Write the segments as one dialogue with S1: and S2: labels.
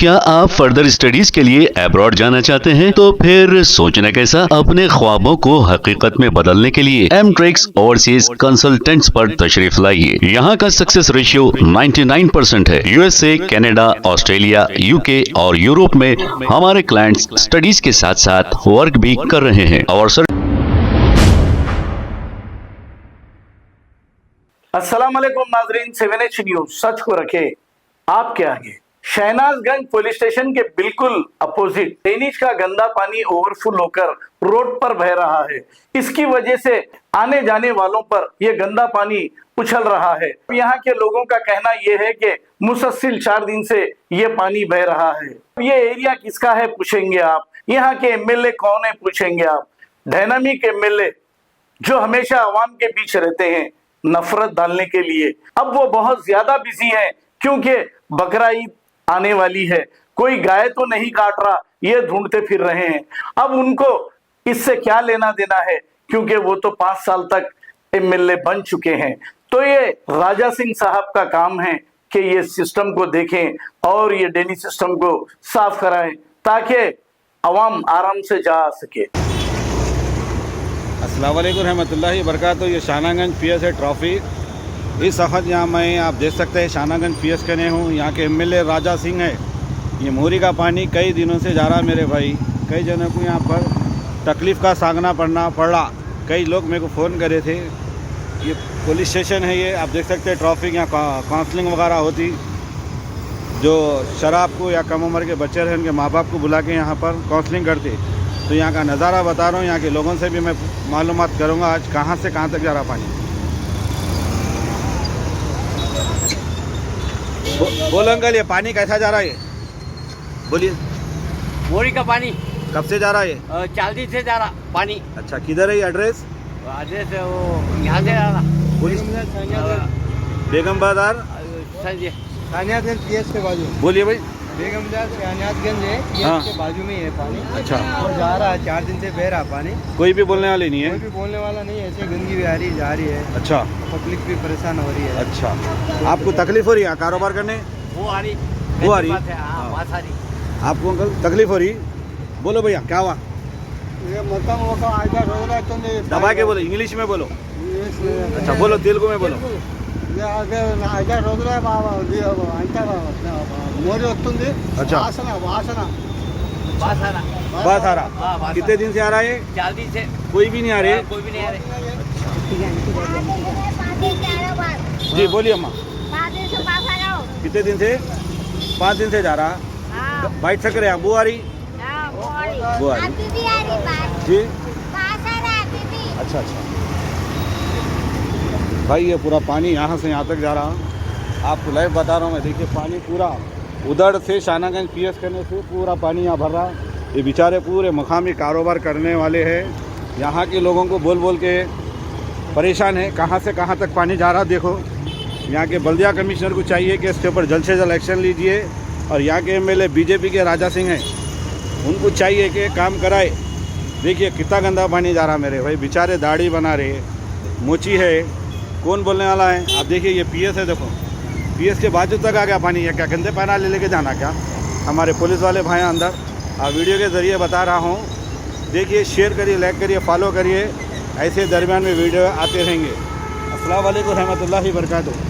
S1: क्या आप further studies के लिए अब्रॉड जाना चाहते हैं? तो फिर सोचना कैसा, अपने ख्वाबों को हकीकत में बदलने के लिए एमट्रिक्स ओवरसीज कंसल्टेंट्स पर तशरीफ लाइए। यहाँ का सक्सेस रेशियो 99% है। यूएसए, कनाडा, ऑस्ट्रेलिया, यूके और यूरोप में हमारे क्लाइंट्स स्टडीज के साथ साथ वर्क भी कर रहे हैं और
S2: अस्सलाम वालेकुम नाजरीन, 7H न्यूज सच को रखे आपके आगे। शहनाजगंज पुलिस स्टेशन के बिल्कुल अपोजिट ड्रेनेज का गंदा पानी ओवरफ्लो होकर रोड पर बह रहा है। इसकी वजह से आने जाने वालों पर यह गंदा पानी उछल रहा है। यहाँ के लोगों का कहना यह है कि मुसलसल 4 दिन से ये पानी बह रहा है। ये एरिया किसका है पूछेंगे आप, यहाँ के एमएलए कौन है पूछेंगे आप। डायनामिक एमएलए जो हमेशा आवाम के बीच रहते हैं नफरत डालने के लिए, अब वो बहुत ज्यादा बिजी है क्योंकि बकरा ईद आने वाली है। कोई गाय तो नहीं काट रहा, ये ढूंढते फिर रहे हैं। अब उनको इससे क्या लेना देना है, क्योंकि वो तो 5 साल तक एमएलए बन चुके हैं। तो ये राजा सिंह साहब का काम है कि ये सिस्टम को देखें और ये ड्रेनेज सिस्टम को साफ कराएं ताकि अवाम आराम से जा सके।
S3: अस्सलाम वालेकुम रहमतुल्लाहि बरकातहू। ये शाहनागंज पीएस है ट्रॉफी। इस वक्त यहाँ मैं आप देख सकते हैं शाहनागंज पीएस के हूँ। यहाँ के एमएलए राजा सिंह है। ये मोरी का पानी कई दिनों से जा रहा मेरे भाई। कई जनों को यहाँ पर तकलीफ़ का सामना पड़ा। कई लोग मेरे को फ़ोन करे थे। ये पुलिस स्टेशन है, ये आप देख सकते हैं ट्रॉफी। यहाँ काउंसलिंग वगैरह होती, जो शराब को या कम उम्र के बच्चे हैं उनके माँ बाप को बुला के यहाँ पर काउंसलिंग करते। तो यहाँ का नज़ारा बता रहा हूँ। यहाँ के लोगों से भी मैं मालूमात करूँगा आज कहाँ से कहाँ तक जा रहा पानी। बोलो अंकल, ये पानी कैसा जा रहा है? बोलिए।
S4: मोरी का पानी
S3: कब से जा रहा है ये?
S4: 4 दिन से जा रहा पानी।
S3: अच्छा, किधर है ये एड्रेस?
S4: एड्रेस वो यहाँ से जा रहा
S3: पुलिस बेगम बाजार
S4: शाहनियाजगंज पीएस के बाजू।
S3: बोलिए भाई।
S4: बेगम बाजार शाहनियाजगंज है, पीएस के बाजू में ही है पानी।
S3: अच्छा,
S4: और जा रहा है 4 दिन से बह रहा पानी।
S3: कोई भी बोलने वाले नहीं है?
S4: कोई भी बोलने वाला नहीं है। ऐसे गंदगी भी आ रही जा रही है।
S3: अच्छा,
S4: पब्लिक भी परेशान हो रही है।
S3: अच्छा, आपको तकलीफ हो रही है कारोबार करने?
S4: वो आ रही
S3: आपको अंकल तकलीफ हो रही? बोलो भैया, क्या हुआ? दबा के बोलो, इंग्लिश में बोलो। अच्छा, बोलो तेलुगु में बोलो। अच्छा, बस आ रहा। कितने दिन से आ रहा है?
S4: 4 दिन से।
S3: कोई भी नहीं आ रहे?
S4: कोई भी नहीं आ रहे।
S3: जी बोलिए अम्मा। कितने दिन से? 5 दिन से जा रहा। बैठ सक रहे हैं? बू आ रही? बू आ रही जी। अच्छा, भाई ये पूरा पानी यहाँ से यहाँ तक जा रहा। आपको लाइव बता रहा हूँ मैं। देखिए पानी पूरा उधर से शाहनागंज पीएस करने से पूरा पानी यहाँ भर रहा। ये बेचारे पूरे मकामी कारोबार करने वाले हैं। यहाँ के लोगों को बोल बोल के परेशान है, कहाँ से कहाँ तक पानी जा रहा। देखो, यहाँ के बल्दिया कमिश्नर को चाहिए कि इसके ऊपर जल्द से जल्द एक्शन लीजिए। और यहाँ के एमएलए बीजेपी के राजा सिंह हैं, उनको चाहिए कि काम कराए। देखिए कितना गंदा पानी जा रहा मेरे भाई। बेचारे दाढ़ी बना रहे, मोची है, कौन बोलने वाला है? आप देखिए ये पीएस है। देखो पीएस के बाजू तक आ गया पानी। है क्या गंदे पानी लेके जाना क्या? हमारे पुलिस वाले भाई अंदर। आप वीडियो के ज़रिए बता रहा हूँ। देखिए, शेयर करिए, लाइक करिए, फॉलो करिए। ऐसे दरमियान में वीडियो आते रहेंगे। अस्सलाम वालेकुम रहमतुल्लाहि बरकातहू।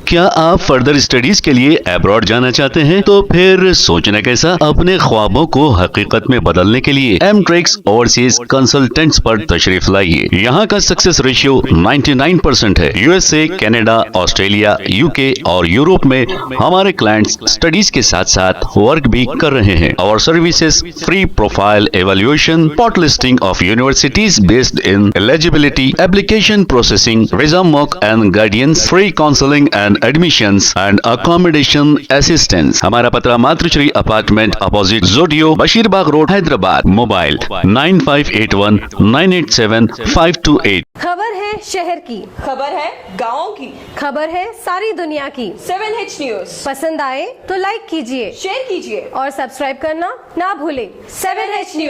S1: क्या आप फर्दर स्टडीज के लिए अब्रॉड जाना चाहते हैं? तो फिर सोचना कैसा, अपने ख्वाबों को हकीकत में बदलने के लिए एमट्रिक्स ओवरसीज कंसल्टेंट्स पर तशरीफ लाइए। यहाँ का सक्सेस रेशियो 99% है। यूएसए, कनाडा, ऑस्ट्रेलिया, यूके और यूरोप में हमारे क्लाइंट्स स्टडीज के साथ साथ वर्क भी कर रहे हैं और services free profile evaluation, spot listing of universities based in eligibility, application processing, visa mock and guidance, free counselling and admissions and accommodation assistance. हमारा पता मातृश्री अपार्टमेंट अपोजिट जोडियो, बशीरबाग रोड, हैदराबाद। मोबाइल 9581 987 528।
S5: खबर है शहर की,
S6: खबर है गाँव की,
S5: खबर है सारी दुनिया की।
S6: 7H न्यूज
S5: पसंद आए तो लाइक कीजिए,
S6: शेयर कीजिए
S5: और सब्सक्राइब करना ना भूले।
S6: 7H news.